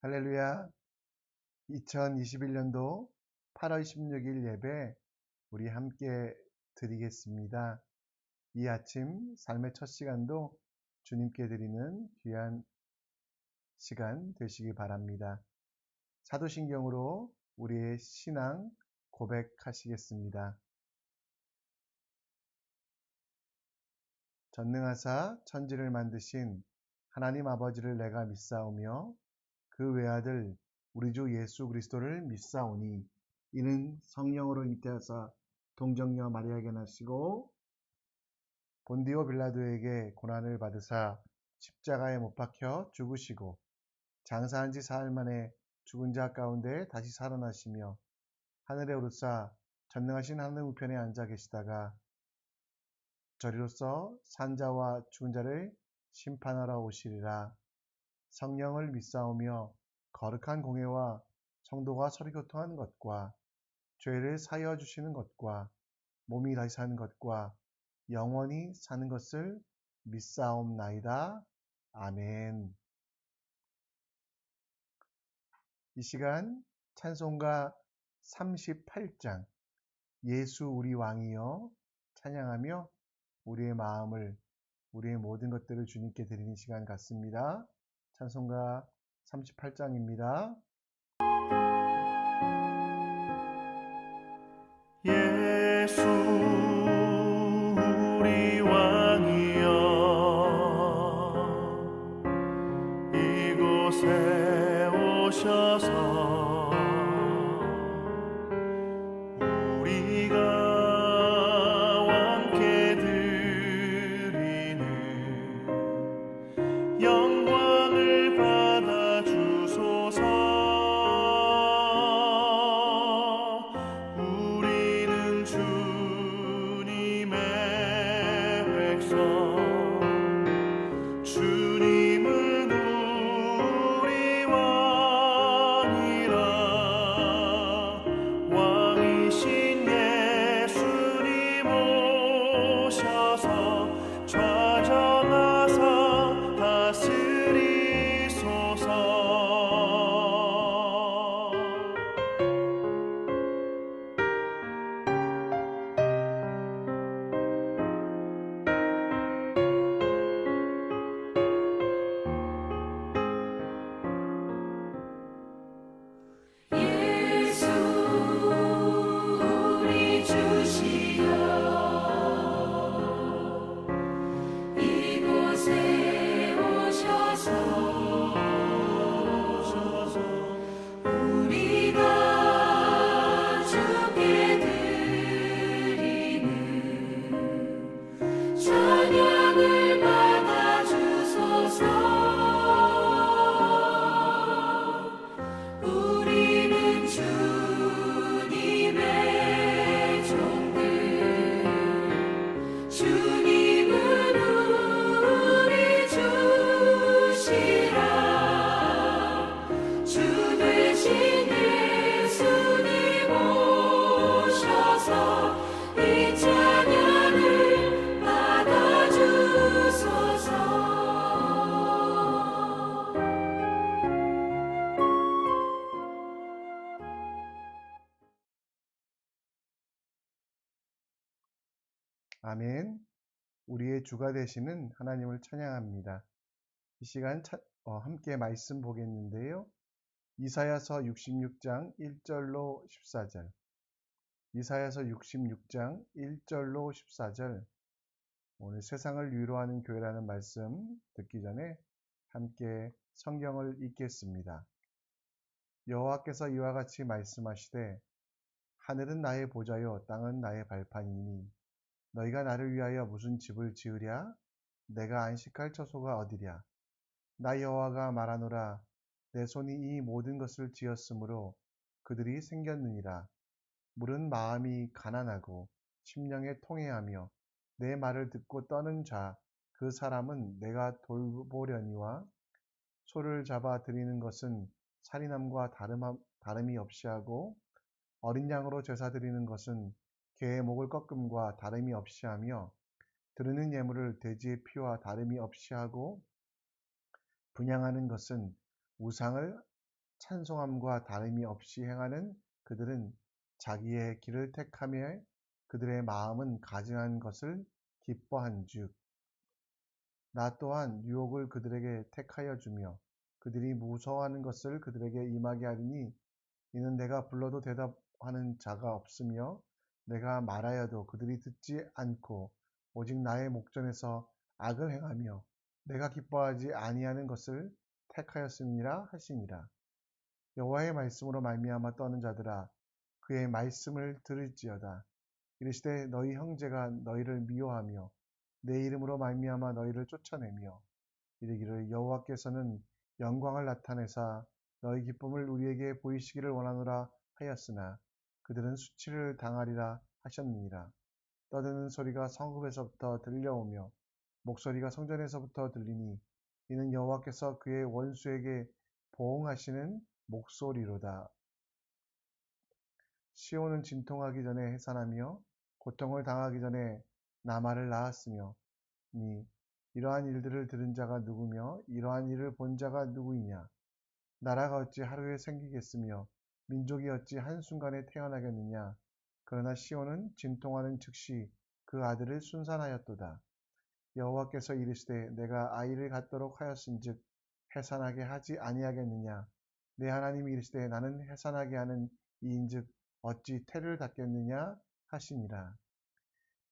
할렐루야. 2021년도 8월 16일 예배 우리 함께 드리겠습니다. 이 아침 삶의 첫 시간도 주님께 드리는 귀한 시간 되시기 바랍니다. 사도신경으로 우리의 신앙 고백하시겠습니다. 전능하사 천지를 만드신 하나님 아버지를 내가 믿사오며 그 외아들 우리 주 예수 그리스도를 믿사오니 이는 성령으로 잉태하사 동정녀 마리아에게 나시고 본디오 빌라도에게 고난을 받으사 십자가에 못 박혀 죽으시고 장사한 지 사흘 만에 죽은 자 가운데 다시 살아나시며 하늘에 오르사 전능하신 하늘 우편에 앉아 계시다가 저리로서 산자와 죽은 자를 심판하러 오시리라. 성령을 믿사오며 거룩한 공회와 성도가 서로 교통하는 것과 죄를 사하여 주시는 것과 몸이 다시 사는 것과 영원히 사는 것을 믿사옵나이다. 아멘. 이 시간 찬송가 38장 예수 우리 왕이여 찬양하며 우리의 마음을 우리의 모든 것들을 주님께 드리는 시간 같습니다. 찬송가 38장입니다. 예수 우리 왕이여 이곳에 오셔서 우리가 함께 드리는 영광을 받아 주소서. 우리는 주님의 백성, 주님은 우리 왕이라. 왕이신 예수님 오셔서 좌정하사 다스리소서. 예수 우리 주시여 이곳에 오셔서 우리가 주께 드리는 찬양을 받아 주소서. 우리는 주님의 종들, 주님은 우리 주시라. 주 되신 예수님 오셔서 이 찬양을 받아 주소서. 아멘. 우리의 주가 되시는 하나님을 찬양합니다. 이 시간 함께 말씀 보겠는데요. 이사야서 66장 1절로 14절. 이사야서 66장 1절로 14절. 오늘 세상을 위로하는 교회라는 말씀 듣기 전에 함께 성경을 읽겠습니다. 여호와께서 이와 같이 말씀하시되 하늘은 나의 보좌요 땅은 나의 발판이니 너희가 나를 위하여 무슨 집을 지으랴? 내가 안식할 처소가 어디랴? 나 여호와가 말하노라. 내 손이 이 모든 것을 지었으므로 그들이 생겼느니라. 물은 마음이 가난하고 심령에 통회하며 내 말을 듣고 떠는 자 그 사람은 내가 돌보려니와 소를 잡아 드리는 것은 살인함과 다름이 없이 하고 어린 양으로 제사 드리는 것은 개의 목을 꺾음과 다름이 없이 하며 드리는 예물을 돼지의 피와 다름이 없이 하고 분향하는 것은 우상을 찬송함과 다름이 없이 행하는 그들은 자기의 길을 택하며 그들의 마음은 가증한 것을 기뻐한즉 나 또한 유혹을 그들에게 택하여 주며 그들이 무서워하는 것을 그들에게 임하게 하리니 이는 내가 불러도 대답하는 자가 없으며 내가 말하여도 그들이 듣지 않고 오직 나의 목전에서 악을 행하며 내가 기뻐하지 아니하는 것을 택하였음이라 하시니라. 여호와의 말씀으로 말미암아 떠는 자들아 그의 말씀을 들을지어다. 이르시되 너희 형제가 너희를 미워하며 내 이름으로 말미암아 너희를 쫓아내며 이르기를 여호와께서는 영광을 나타내사 너희 기쁨을 우리에게 보이시기를 원하노라 하였으나 그들은 수치를 당하리라 하셨느니라. 떠드는 소리가 성읍에서부터 들려오며 목소리가 성전에서부터 들리니 이는 여호와께서 그의 원수에게 보응하시는 목소리로다. 시온은 진통하기 전에 해산하며 고통을 당하기 전에 나말을 낳았으며 니 이러한 일들을 들은 자가 누구며 이러한 일을 본 자가 누구이냐. 나라가 어찌 하루에 생기겠으며 민족이 어찌 한순간에 태어나겠느냐. 그러나 시온은 진통하는 즉시 그 아들을 순산하였도다. 여호와께서 이르시되 내가 아이를 갖도록 하였은즉 해산하게 하지 아니하겠느냐. 내 하나님이 이르시되 나는 해산하게 하는 이인즉 어찌 태를 닫겠느냐 하시니라.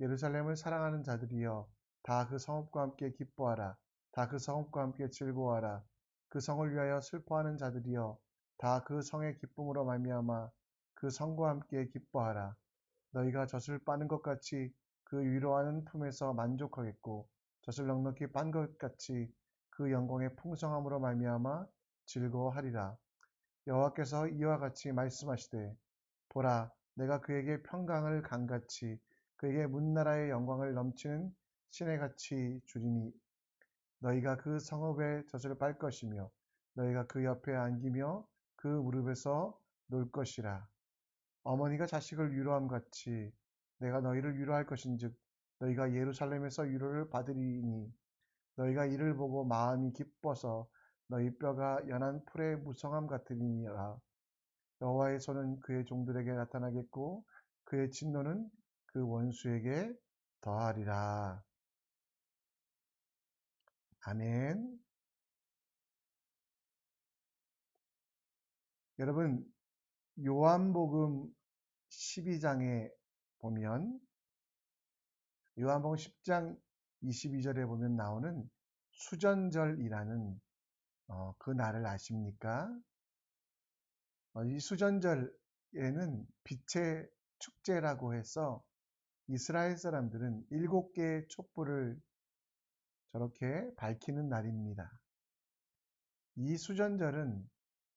예루살렘을 사랑하는 자들이여 다 그 성읍과 함께 기뻐하라. 다 그 성읍과 함께 즐거워하라. 그 성을 위하여 슬퍼하는 자들이여 다 그 성의 기쁨으로 말미암아 그 성과 함께 기뻐하라. 너희가 젖을 빠는 것 같이 그 위로하는 품에서 만족하겠고 젖을 넉넉히 빤 것 같이 그 영광의 풍성함으로 말미암아 즐거워하리라. 여호와께서 이와 같이 말씀하시되 보라 내가 그에게 평강을 강같이 그에게 문나라의 영광을 넘치는 시내같이 주리니 너희가 그 성읍의 젖을 빨 것이며 너희가 그 옆에 안기며 그 무릎에서 놀 것이라. 어머니가 자식을 위로함 같이 내가 너희를 위로할 것인즉 너희가 예루살렘에서 위로를 받으리니 너희가 이를 보고 마음이 기뻐서 너희 뼈가 연한 풀의 무성함 같으리니라. 여호와의 손은 그의 종들에게 나타나겠고 그의 진노는 그 원수에게 더하리라. 아멘. 여러분 요한복음 12장에 보면 요한복음 10장 22절에 보면 나오는 수전절이라는 그 날을 아십니까? 이 수전절에는 빛의 축제라고 해서 이스라엘 사람들은 7개의 촛불을 저렇게 밝히는 날입니다. 이 수전절은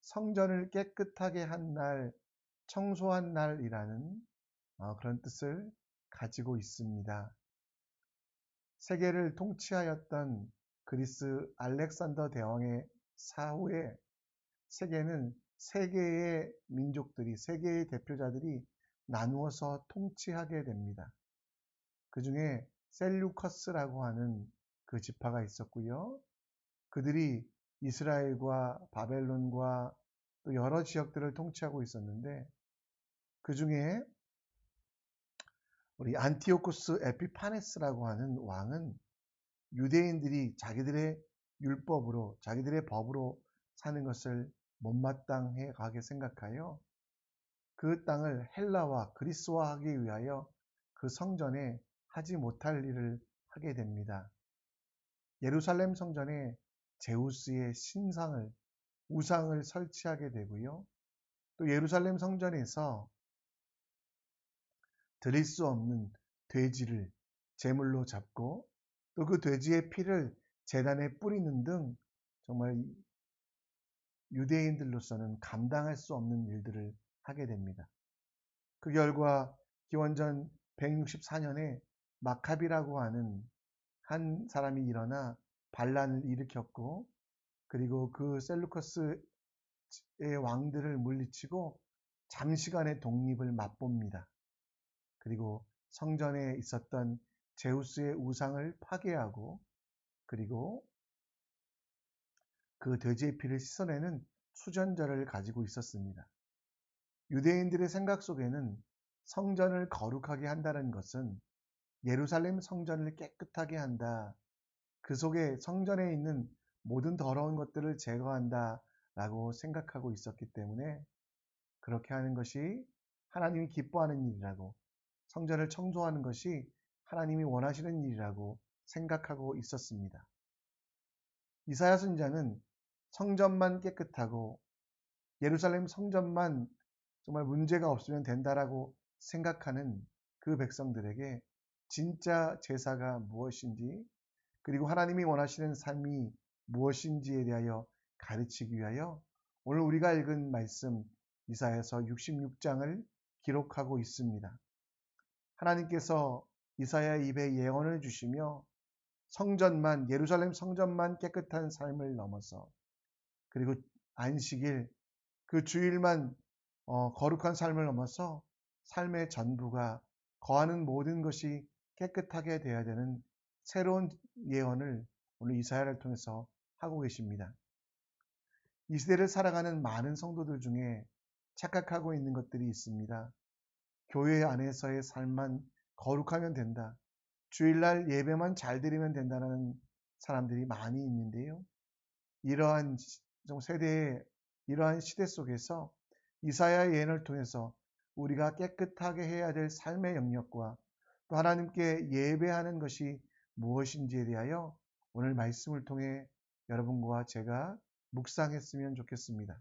성전을 깨끗하게 한 날, 청소한 날이라는 그런 뜻을 가지고 있습니다. 세계를 통치하였던 그리스 알렉산더 대왕의 사후에 세계는 세 개의 민족들이, 세 개의 대표자들이 나누어서 통치하게 됩니다. 그 중에 셀루커스라고 하는 그 지파가 있었고요. 그들이 이스라엘과 바벨론과 또 여러 지역들을 통치하고 있었는데 그 중에 우리 안티오쿠스 에피파네스라고 하는 왕은 유대인들이 자기들의 율법으로 자기들의 법으로 사는 것을 못마땅해 가게 생각하여 그 땅을 헬라와 그리스화하기 위하여 그 성전에 하지 못할 일을 하게 됩니다. 예루살렘 성전에 제우스의 신상을 우상을 설치하게 되고요. 또 예루살렘 성전에서 드릴 수 없는 돼지를 제물로 잡고 또 그 돼지의 피를 제단에 뿌리는 등 정말 유대인들로서는 감당할 수 없는 일들을 하게 됩니다. 그 결과 기원전 164년에 마카비라고 하는 한 사람이 일어나 반란을 일으켰고 그리고 그 셀루커스의 왕들을 물리치고 장시간의 독립을 맛봅니다. 그리고 성전에 있었던 제우스의 우상을 파괴하고 그리고 그 돼지의 피를 씻어내는 수전절을 가지고 있었습니다. 유대인들의 생각 속에는 성전을 거룩하게 한다는 것은 예루살렘 성전을 깨끗하게 한다, 그 속에 성전에 있는 모든 더러운 것들을 제거한다 라고 생각하고 있었기 때문에 그렇게 하는 것이 하나님이 기뻐하는 일이라고, 성전을 청소하는 것이 하나님이 원하시는 일이라고 생각하고 있었습니다. 이사야 선지자는 성전만 깨끗하고 예루살렘 성전만 정말 문제가 없으면 된다라고 생각하는 그 백성들에게 진짜 제사가 무엇인지, 그리고 하나님이 원하시는 삶이 무엇인지에 대하여 가르치기 위하여 오늘 우리가 읽은 말씀 이사야서 66장을 기록하고 있습니다. 하나님께서 이사야의 입에 예언을 주시며 성전만, 예루살렘 성전만 깨끗한 삶을 넘어서, 그리고 안식일, 그 주일만 거룩한 삶을 넘어서 삶의 전부가, 거하는 모든 것이 깨끗하게 되어야 되는 새로운 예언을 오늘 이사야를 통해서 하고 계십니다. 이 시대를 살아가는 많은 성도들 중에 착각하고 있는 것들이 있습니다. 교회 안에서의 삶만 거룩하면 된다, 주일날 예배만 잘 드리면 된다는 사람들이 많이 있는데요. 이러한 세대의, 이러한 시대 속에서 이사야의 예언을 통해서 우리가 깨끗하게 해야 될 삶의 영역과 또 하나님께 예배하는 것이 무엇인지에 대하여 오늘 말씀을 통해 여러분과 제가 묵상했으면 좋겠습니다.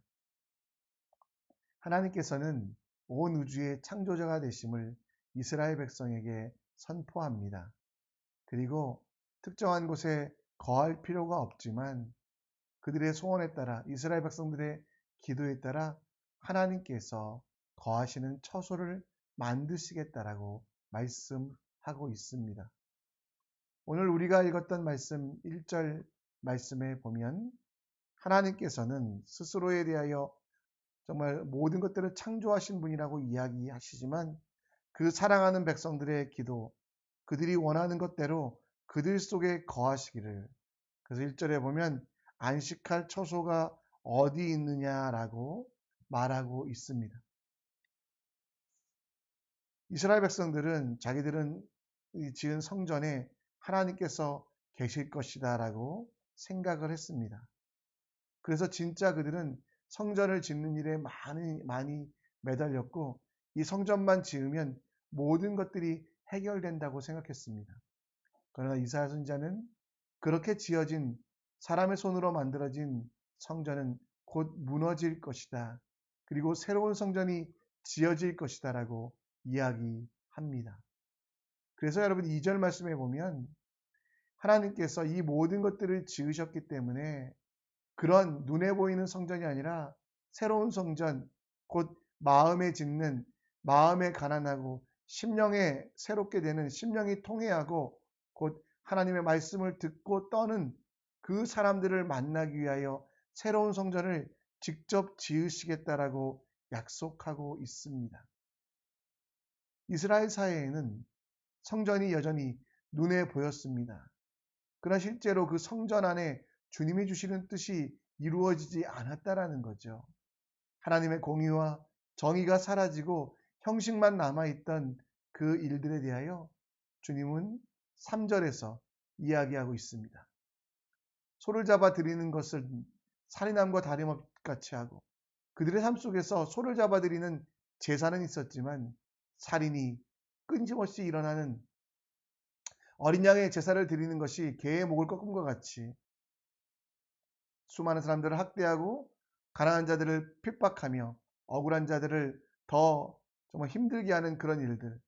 하나님께서는 온 우주의 창조자가 되심을 이스라엘 백성에게 선포합니다. 그리고 특정한 곳에 거할 필요가 없지만 그들의 소원에 따라, 이스라엘 백성들의 기도에 따라 하나님께서 거하시는 처소를 만드시겠다라고 말씀하고 있습니다. 오늘 우리가 읽었던 말씀 1절 말씀에 보면 하나님께서는 스스로에 대하여 정말 모든 것들을 창조하신 분이라고 이야기하시지만 그 사랑하는 백성들의 기도, 그들이 원하는 것대로 그들 속에 거하시기를, 그래서 1절에 보면 안식할 처소가 어디 있느냐라고 말하고 있습니다. 이스라엘 백성들은 자기들은 지은 성전에 하나님께서 계실 것이다라고 생각을 했습니다. 그래서 진짜 그들은 성전을 짓는 일에 많이 매달렸고 이 성전만 지으면 모든 것들이 해결된다고 생각했습니다. 그러나 이사야 선지자는 그렇게 지어진, 사람의 손으로 만들어진 성전은 곧 무너질 것이다, 그리고 새로운 성전이 지어질 것이다 라고 이야기합니다. 그래서 여러분 2절 말씀에 보면 하나님께서 이 모든 것들을 지으셨기 때문에 그런 눈에 보이는 성전이 아니라 새로운 성전, 곧 마음에 짓는, 마음에 가난하고 심령에 새롭게 되는, 심령이 통회하고 곧 하나님의 말씀을 듣고 떠는 그 사람들을 만나기 위하여 새로운 성전을 직접 지으시겠다라고 약속하고 있습니다. 이스라엘 사회에는 성전이 여전히 눈에 보였습니다. 그러나 실제로 그 성전 안에 주님이 주시는 뜻이 이루어지지 않았다라는 거죠. 하나님의 공의와 정의가 사라지고 형식만 남아있던 그 일들에 대하여 주님은 3절에서 이야기하고 있습니다. 소를 잡아 드리는 것을 살인함과 다름없이 하고, 그들의 삶 속에서 소를 잡아 드리는 제사는 있었지만 살인이 끊임없이 일어나는, 어린 양의 제사를 드리는 것이 개의 목을 꺾음과 같이 수많은 사람들을 학대하고 가난한 자들을 핍박하며 억울한 자들을 더 정말 힘들게 하는 그런 일들,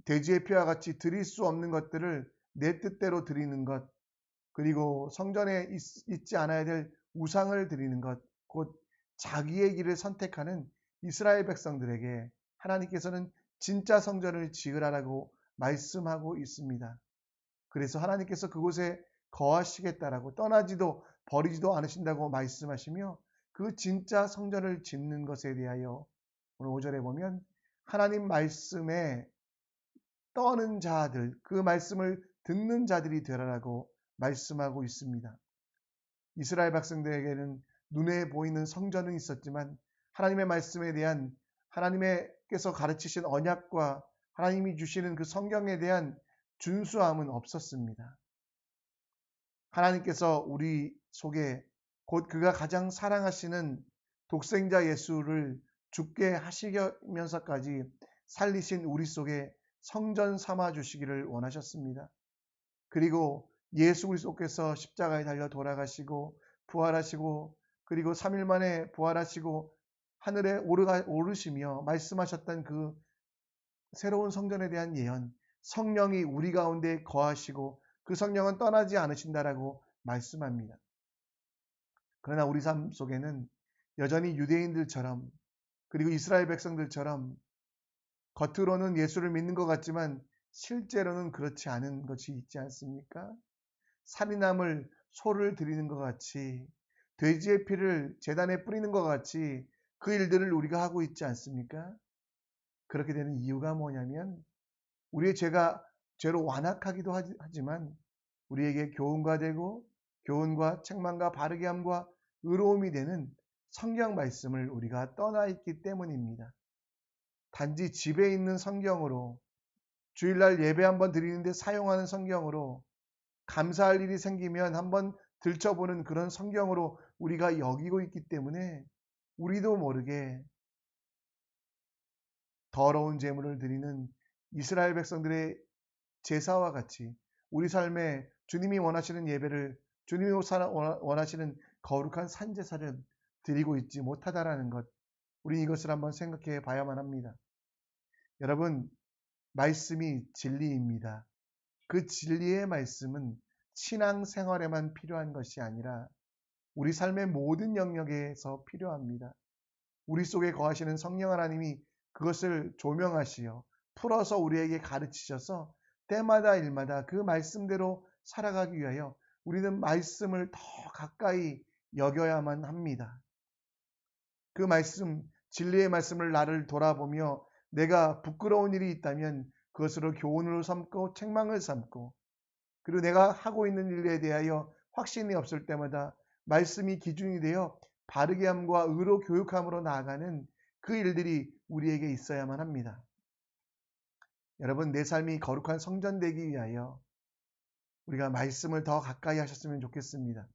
돼지의 피와 같이 드릴 수 없는 것들을 내 뜻대로 드리는 것, 그리고 성전에 있지 않아야 될 우상을 드리는 것, 곧 자기의 길을 선택하는 이스라엘 백성들에게 하나님께서는 진짜 성전을 지으라라고 말씀하고 있습니다. 그래서 하나님께서 그곳에 거하시겠다라고, 떠나지도 버리지도 않으신다고 말씀하시며 그 진짜 성전을 짓는 것에 대하여 오늘 5절에 보면 하나님 말씀에 떠는 자들, 그 말씀을 듣는 자들이 되라라고 말씀하고 있습니다. 이스라엘 백성들에게는 눈에 보이는 성전은 있었지만 하나님의 말씀에 대한 하나님께서 가르치신 언약과 하나님이 주시는 그 성경에 대한 준수함은 없었습니다. 하나님께서 우리 속에 곧 그가 가장 사랑하시는 독생자 예수를 죽게 하시면서까지 살리신 우리 속에 성전 삼아 주시기를 원하셨습니다. 그리고 예수 그리스도께서 십자가에 달려 돌아가시고 부활하시고 그리고 3일 만에 부활하시고 하늘에 오르시며 말씀하셨던 그 새로운 성전에 대한 예언, 성령이 우리 가운데 거하시고 그 성령은 떠나지 않으신다라고 말씀합니다. 그러나 우리 삶 속에는 여전히 유대인들처럼 그리고 이스라엘 백성들처럼 겉으로는 예수를 믿는 것 같지만 실제로는 그렇지 않은 것이 있지 않습니까? 살인함을 소를 드리는 것 같이 돼지의 피를 제단에 뿌리는 것 같이 그 일들을 우리가 하고 있지 않습니까? 그렇게 되는 이유가 뭐냐면 우리의 죄가 죄로 완악하기도 하지만 우리에게 교훈과 되고 교훈과 책망과 바르게 함과 의로움이 되는 성경 말씀을 우리가 떠나 있기 때문입니다. 단지 집에 있는 성경으로 주일날 예배 한번 드리는데 사용하는 성경으로 감사할 일이 생기면 한번 들춰보는 그런 성경으로 우리가 여기고 있기 때문에 우리도 모르게 더러운 제물을 드리는 이스라엘 백성들의 제사와 같이 우리 삶에 주님이 원하시는 예배를 주님이 원하시는 거룩한 산제사를 드리고 있지 못하다라는 것, 우리 이것을 한번 생각해 봐야만 합니다. 여러분, 말씀이 진리입니다. 그 진리의 말씀은 신앙생활에만 필요한 것이 아니라 우리 삶의 모든 영역에서 필요합니다. 우리 속에 거하시는 성령 하나님이 그것을 조명하시어 풀어서 우리에게 가르치셔서 때마다 일마다 그 말씀대로 살아가기 위하여 우리는 말씀을 더 가까이 여겨야만 합니다. 그 말씀, 진리의 말씀을 나를 돌아보며 내가 부끄러운 일이 있다면 그것으로 교훈으로 삼고 책망을 삼고 그리고 내가 하고 있는 일에 대하여 확신이 없을 때마다 말씀이 기준이 되어 바르게 함과 의로 교육함으로 나아가는 그 일들이 우리에게 있어야만 합니다. 여러분, 내 삶이 거룩한 성전 되기 위하여 우리가 말씀을 더 가까이 하셨으면 좋겠습니다.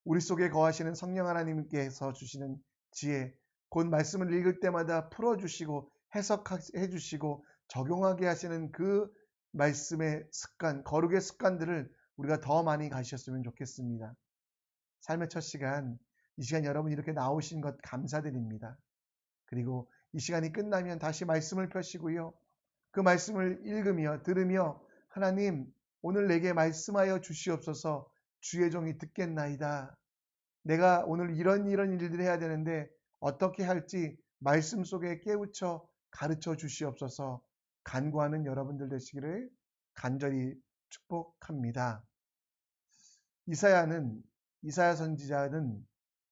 우리 속에 거하시는 성령 하나님께서 주시는 지혜, 곧 말씀을 읽을 때마다 풀어주시고 해석해 주시고 적용하게 하시는 그 말씀의 습관, 거룩의 습관들을 우리가 더 많이 가지셨으면 좋겠습니다. 삶의 첫 시간, 이 시간 여러분 이렇게 나오신 것 감사드립니다. 그리고 이 시간이 끝나면 다시 말씀을 펴시고요. 그 말씀을 읽으며 들으며 하나님 오늘 내게 말씀하여 주시옵소서. 주의 종이 듣겠나이다. 내가 오늘 이런 일들을 해야 되는데 어떻게 할지 말씀 속에 깨우쳐 가르쳐 주시옵소서. 간구하는 여러분들 되시기를 간절히 축복합니다. 이사야 선지자는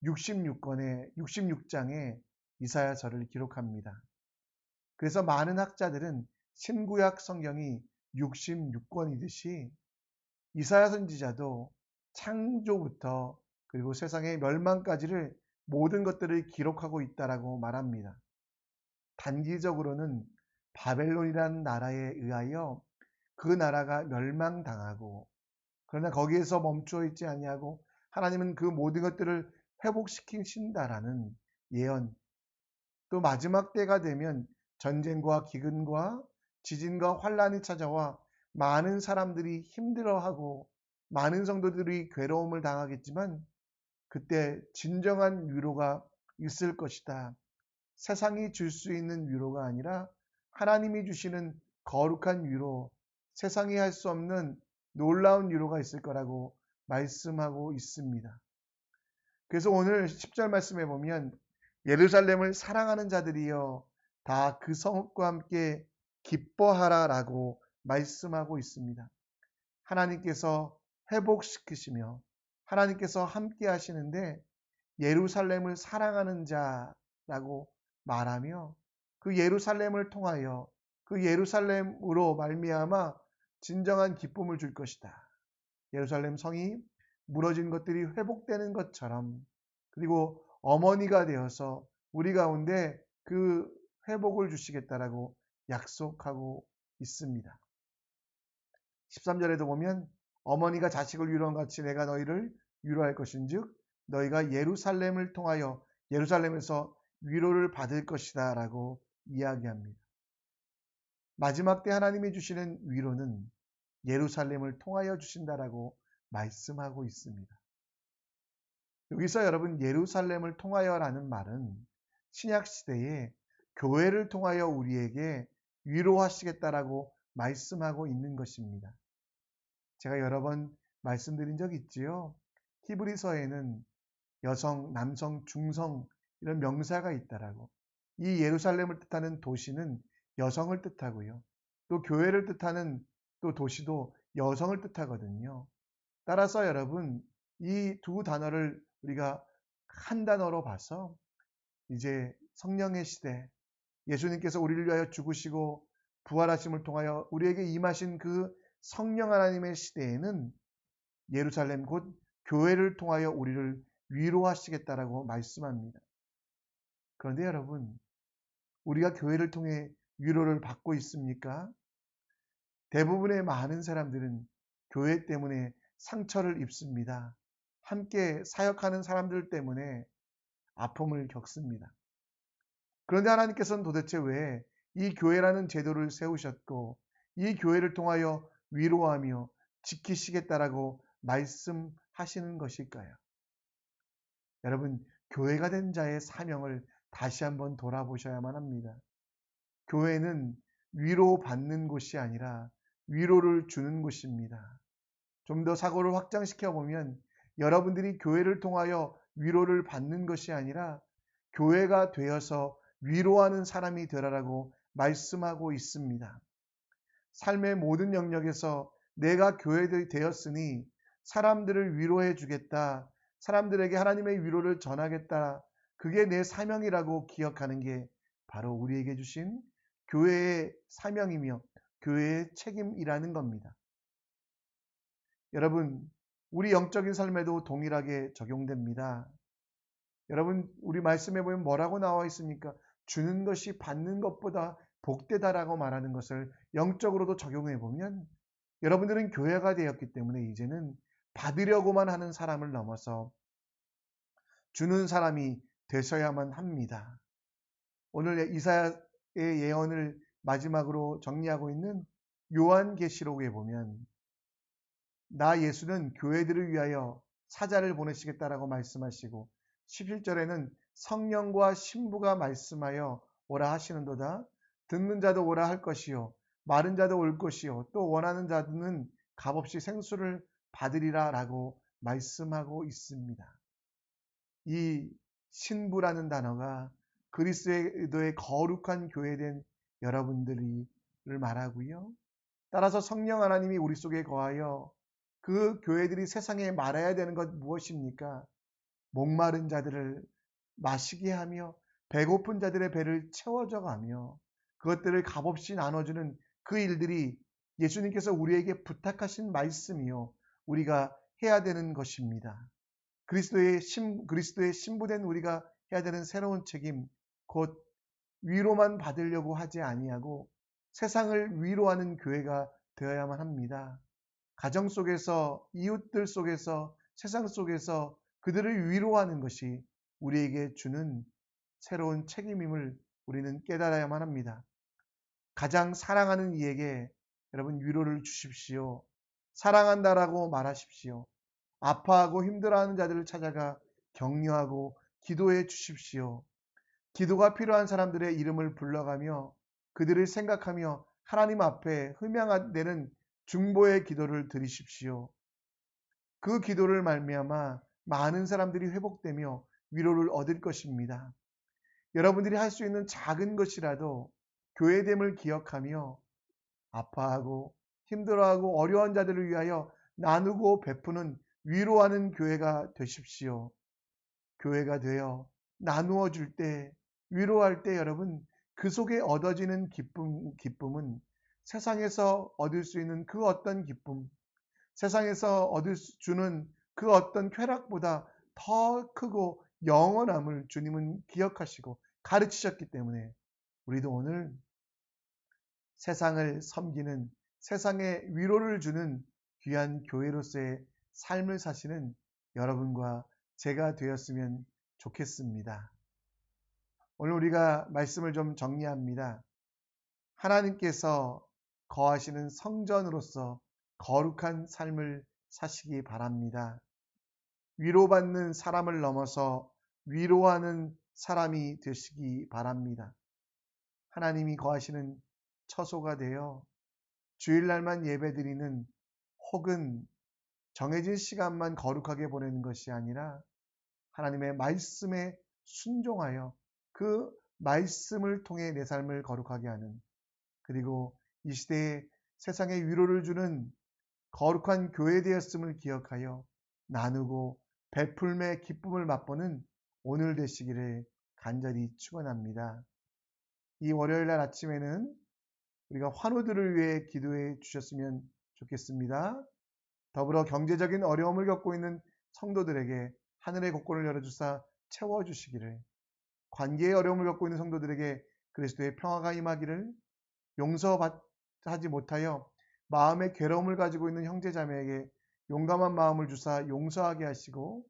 66장의 이사야서를 기록합니다. 그래서 많은 학자들은 신구약 성경이 66권이듯이 이사야 선지자도 창조부터 그리고 세상의 멸망까지를 모든 것들을 기록하고 있다라고 말합니다. 단기적으로는 바벨론이라는 나라에 의하여 그 나라가 멸망당하고 그러나 거기에서 멈추어 있지 아니하고 하나님은 그 모든 것들을 회복시키신다라는 예언, 또 마지막 때가 되면 전쟁과 기근과 지진과 환란이 찾아와 많은 사람들이 힘들어하고 많은 성도들이 괴로움을 당하겠지만 그때 진정한 위로가 있을 것이다. 세상이 줄 수 있는 위로가 아니라 하나님이 주시는 거룩한 위로, 세상이 할 수 없는 놀라운 위로가 있을 거라고 말씀하고 있습니다. 그래서 오늘 10절 말씀에 보면 예루살렘을 사랑하는 자들이여 다 그 성읍과 함께 기뻐하라라고 말씀하고 있습니다. 하나님께서 회복시키시며 하나님께서 함께 하시는데 예루살렘을 사랑하는 자라고 말하며 그 예루살렘을 통하여 그 예루살렘으로 말미암아 진정한 기쁨을 줄 것이다. 예루살렘 성이 무너진 것들이 회복되는 것처럼 그리고 어머니가 되어서 우리 가운데 그 회복을 주시겠다라고 약속하고 있습니다. 13절에도 보면 어머니가 자식을 위로한 같이 내가 너희를 위로할 것인즉 너희가 예루살렘을 통하여 예루살렘에서 위로를 받을 것이다 라고 이야기합니다. 마지막 때 하나님이 주시는 위로는 예루살렘을 통하여 주신다라고 말씀하고 있습니다. 여기서 여러분 예루살렘을 통하여라는 말은 신약 시대에 교회를 통하여 우리에게 위로하시겠다라고 말씀하고 있는 것입니다. 제가 여러 번 말씀드린 적 있지요. 히브리서에는 여성, 남성, 중성 이런 명사가 있다라고. 이 예루살렘을 뜻하는 도시는 여성을 뜻하고요. 또 교회를 뜻하는 또 도시도 여성을 뜻하거든요. 따라서 여러분 이 두 단어를 우리가 한 단어로 봐서 이제 성령의 시대, 예수님께서 우리를 위하여 죽으시고 부활하심을 통하여 우리에게 임하신 그 성령 하나님의 시대에는 예루살렘 곧 교회를 통하여 우리를 위로하시겠다라고 말씀합니다. 그런데 여러분, 우리가 교회를 통해 위로를 받고 있습니까? 대부분의 많은 사람들은 교회 때문에 상처를 입습니다. 함께 사역하는 사람들 때문에 아픔을 겪습니다. 그런데 하나님께서는 도대체 왜 이 교회라는 제도를 세우셨고 이 교회를 통하여 위로하며 지키시겠다라고 말씀하시는 것일까요? 여러분, 교회가 된 자의 사명을 다시 한번 돌아보셔야만 합니다. 교회는 위로받는 곳이 아니라 위로를 주는 곳입니다. 좀 더 사고를 확장시켜 보면 여러분들이 교회를 통하여 위로를 받는 것이 아니라 교회가 되어서 위로하는 사람이 되라라고 말씀하고 있습니다. 삶의 모든 영역에서 내가 교회들이 되었으니 사람들을 위로해 주겠다. 사람들에게 하나님의 위로를 전하겠다. 그게 내 사명이라고 기억하는 게 바로 우리에게 주신 교회의 사명이며 교회의 책임이라는 겁니다. 여러분, 우리 영적인 삶에도 동일하게 적용됩니다. 여러분, 우리 말씀에 보면 뭐라고 나와 있습니까? 주는 것이 받는 것보다 복되다라고 말하는 것을 영적으로도 적용해 보면 여러분들은 교회가 되었기 때문에 이제는 받으려고만 하는 사람을 넘어서 주는 사람이 되셔야만 합니다. 오늘 이사야의 예언을 마지막으로 정리하고 있는 요한계시록에 보면 나 예수는 교회들을 위하여 사자를 보내시겠다라고 말씀하시고 17절에는 성령과 신부가 말씀하여 오라 하시는도다. 듣는 자도 오라 할 것이요 마른 자도 올 것이요 또 원하는 자는 값없이 생수를 받으리라 라고 말씀하고 있습니다. 이 신부라는 단어가 그리스도의 거룩한 교회된 여러분들을 말하고요. 따라서 성령 하나님이 우리 속에 거하여 그 교회들이 세상에 말해야 되는 것 무엇입니까? 목마른 자들을 마시게 하며 배고픈 자들의 배를 채워져 가며 그것들을 값없이 나눠주는 그 일들이 예수님께서 우리에게 부탁하신 말씀이요. 우리가 해야 되는 것입니다. 그리스도의 신부된 우리가 해야 되는 새로운 책임, 곧 위로만 받으려고 하지 아니하고 세상을 위로하는 교회가 되어야만 합니다. 가정 속에서, 이웃들 속에서, 세상 속에서 그들을 위로하는 것이 우리에게 주는 새로운 책임임을 우리는 깨달아야만 합니다. 가장 사랑하는 이에게 여러분 위로를 주십시오. 사랑한다라고 말하십시오. 아파하고 힘들어하는 자들을 찾아가 격려하고 기도해 주십시오. 기도가 필요한 사람들의 이름을 불러가며 그들을 생각하며 하나님 앞에 흠양되는 중보의 기도를 드리십시오. 그 기도를 말미암아 많은 사람들이 회복되며 위로를 얻을 것입니다. 여러분들이 할 수 있는 작은 것이라도 교회됨을 기억하며 아파하고 힘들어하고 어려운 자들을 위하여 나누고 베푸는 위로하는 교회가 되십시오. 교회가 되어 나누어 줄 때, 위로할 때 여러분 그 속에 얻어지는 기쁨은 세상에서 얻을 수 있는 그 어떤 기쁨, 세상에서 주는 그 어떤 쾌락보다 더 크고 영원함을 주님은 기억하시고 가르치셨기 때문에 우리도 오늘 세상을 섬기는, 세상에 위로를 주는 귀한 교회로서의 삶을 사시는 여러분과 제가 되었으면 좋겠습니다. 오늘 우리가 말씀을 좀 정리합니다. 하나님께서 거하시는 성전으로서 거룩한 삶을 사시기 바랍니다. 위로받는 사람을 넘어서 위로하는 사람이 되시기 바랍니다. 하나님이 거하시는 처소가 되어 주일날만 예배드리는 혹은 정해진 시간만 거룩하게 보내는 것이 아니라 하나님의 말씀에 순종하여 그 말씀을 통해 내 삶을 거룩하게 하는, 그리고 이 시대에 세상에 위로를 주는 거룩한 교회 되었음을 기억하여 나누고 베풀매 기쁨을 맛보는 오늘 되시기를 간절히 축원합니다. 이 월요일날 아침에는 우리가 환우들을 위해 기도해 주셨으면 좋겠습니다. 더불어 경제적인 어려움을 겪고 있는 성도들에게 하늘의 곳곳을 열어주사 채워주시기를, 관계의 어려움을 겪고 있는 성도들에게 그리스도의 평화가 임하기를, 용서하지 못하여 마음의 괴로움을 가지고 있는 형제자매에게 용감한 마음을 주사 용서하게 하시고,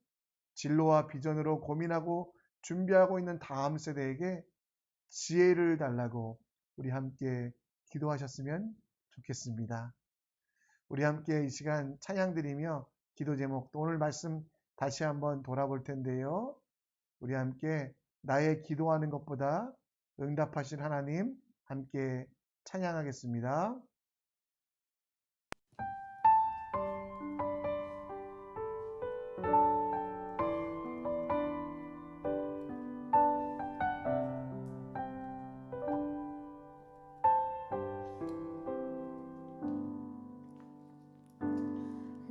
진로와 비전으로 고민하고 준비하고 있는 다음 세대에게 지혜를 달라고 우리 함께 기도하셨으면 좋겠습니다. 우리 함께 이 시간 찬양 드리며 기도 제목, 또 오늘 말씀 다시 한번 돌아볼 텐데요. 우리 함께 나의 기도하는 것보다 응답하신 하나님 함께 찬양하겠습니다.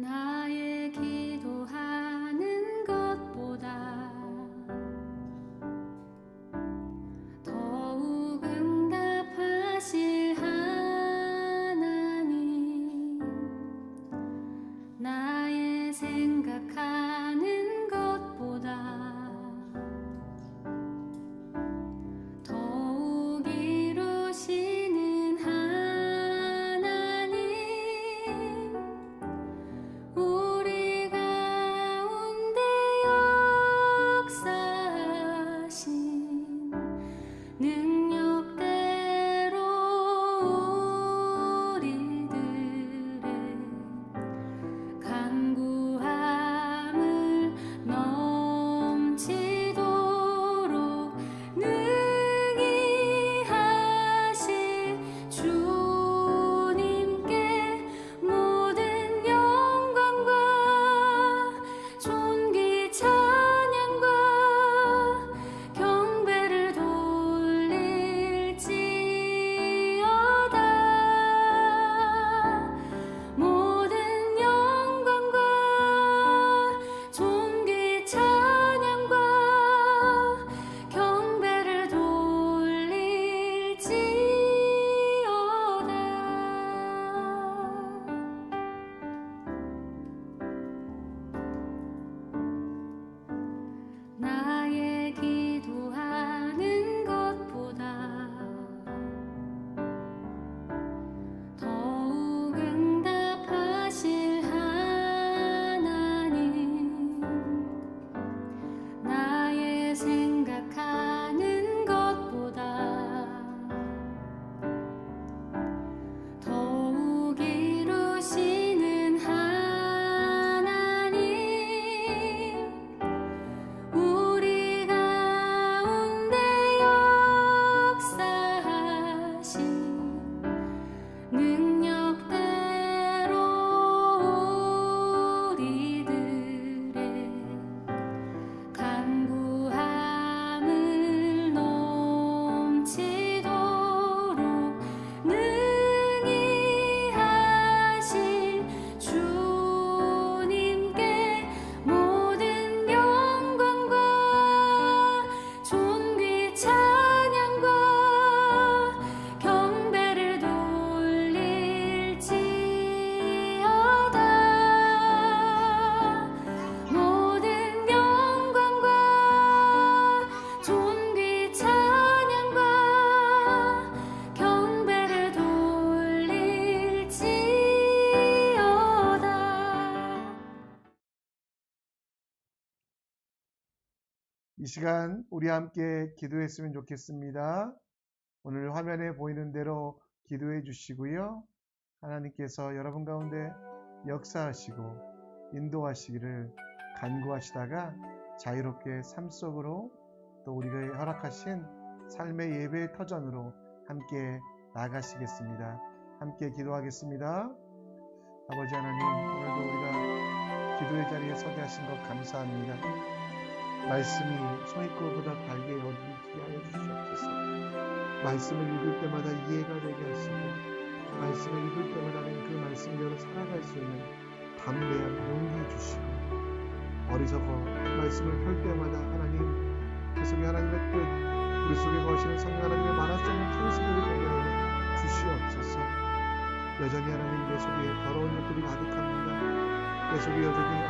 나의 기도하는 것보다 더욱 응답하실 하나님, 나의 생각하는 것보다 더욱 이루시는 하나님, 우리 가운데 역사하신 능력대로 우리들의 간구함을 이 시간 우리 함께 기도했으면 좋겠습니다. 오늘 화면에 보이는 대로 기도해 주시고요. 하나님께서 여러분 가운데 역사하시고 인도하시기를 간구하시다가 자유롭게 삶 속으로 또 우리가 허락하신 삶의 예배의 터전으로 함께 나가시겠습니다. 함께 기도하겠습니다. 아버지 하나님, 오늘도 우리가 기도의 자리에 서게 하신 것 감사합니다. 말씀이 송이꽃보다 달게 어두워지게 하여 주시옵소서. 말씀을 읽을 때마다 이해가 되게 하시고 말씀을 읽을 때마다 그 말씀대로 살아갈 수 있는 담대한 용기 주시고 어리석어 말씀을 펼 때마다 하나님 그 속에 하나님의 뜻 우리 속에 거하시는 성령 하나님의 만화 수 없는 통수를 되게 하여 주시옵소서. 여전히 하나님 내 속에 더러운 것들이 가득합니다. 내 속에 여전히 아버지